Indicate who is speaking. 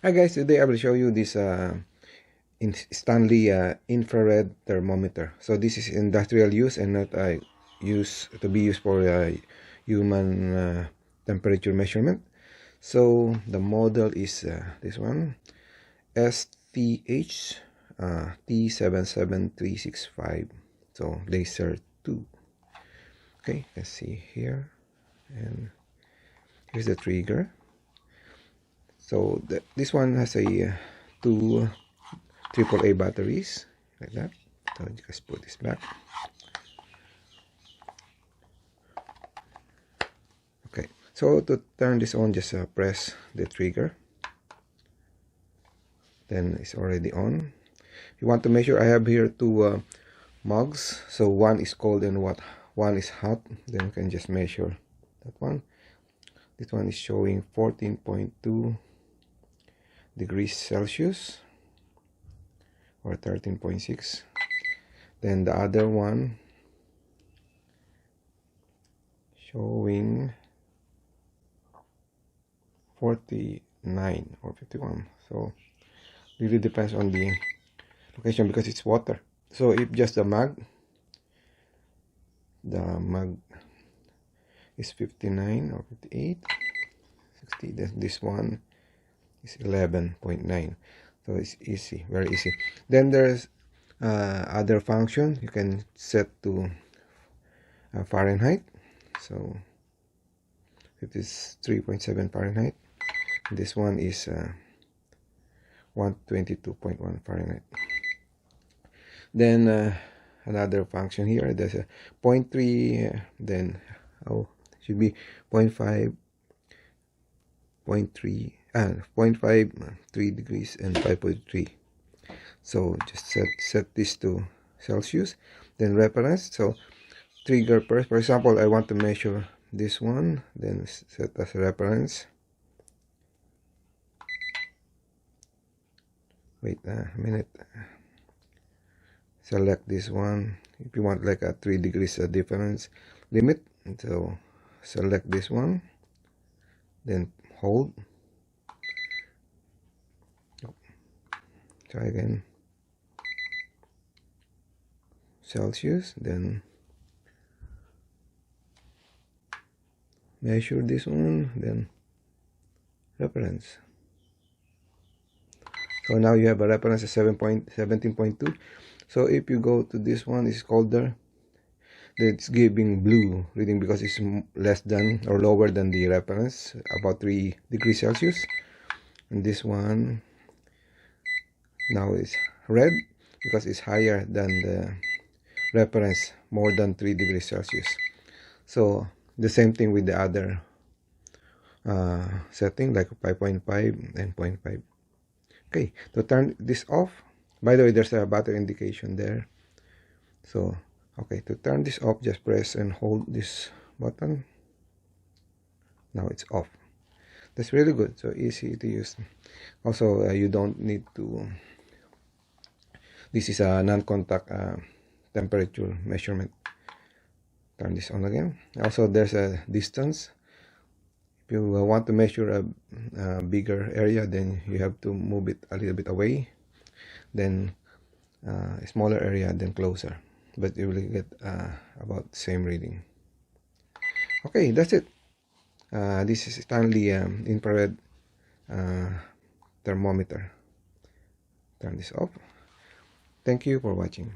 Speaker 1: Hi guys, today I will show you this Stanley infrared thermometer. So this is industrial use and not used for human temperature measurement. So the model is this one, STHT77365. So laser 2. Okay, let's see here, and here's the trigger. So this one has a two AAA batteries like that. So just put this back. Okay, so to turn this on, just press the trigger. Then it's already on. If you want to measure, I have here two mugs. So one is cold and one is hot. Then you can just measure that one. This one is showing 14.2 degrees Celsius or 13.6. Then the other one showing 49 or 51. So really depends on the location because it's water. So if just the mug is 59 or 58, 60, then this one is 11.9. So it's easy, very easy. Then there's other function you can set to Fahrenheit. So it is 3.7 Fahrenheit. This one is 122.1 Fahrenheit. Then another function here, there's a 0.3, then should be 0.5, 0.3, 0.5, 3 degrees and 5.3. So just set this to Celsius. Then reference, so trigger first. For example, I want to measure this one, then set as reference. Wait a minute. Select this one. If you want like a 3 degrees difference limit, so select this one, then hold. Try again. Celsius, then measure this one, then reference. So now you have a reference of 17.2. So if you go to this one, it's colder. It's giving blue reading because it's less than or lower than the reference, about 3 degrees Celsius. And this one now is red because it's higher than the reference, more than 3 degrees Celsius. So the same thing with the other setting, like 5.5 and 0.5. Okay, to turn this off, by the way, there's a battery indication there. So okay, to turn this off, just press and hold this button. Now it's off. That's really good, so easy to use. Also, you don't need to, this is a non-contact temperature measurement. Turn this on again. Also, there's a distance. If you want to measure a bigger area, then you have to move it a little bit away, then a smaller area, then closer, but you will get about the same reading. Okay, that's it. This is Stanley infrared thermometer. Turn this off. Thank you for watching.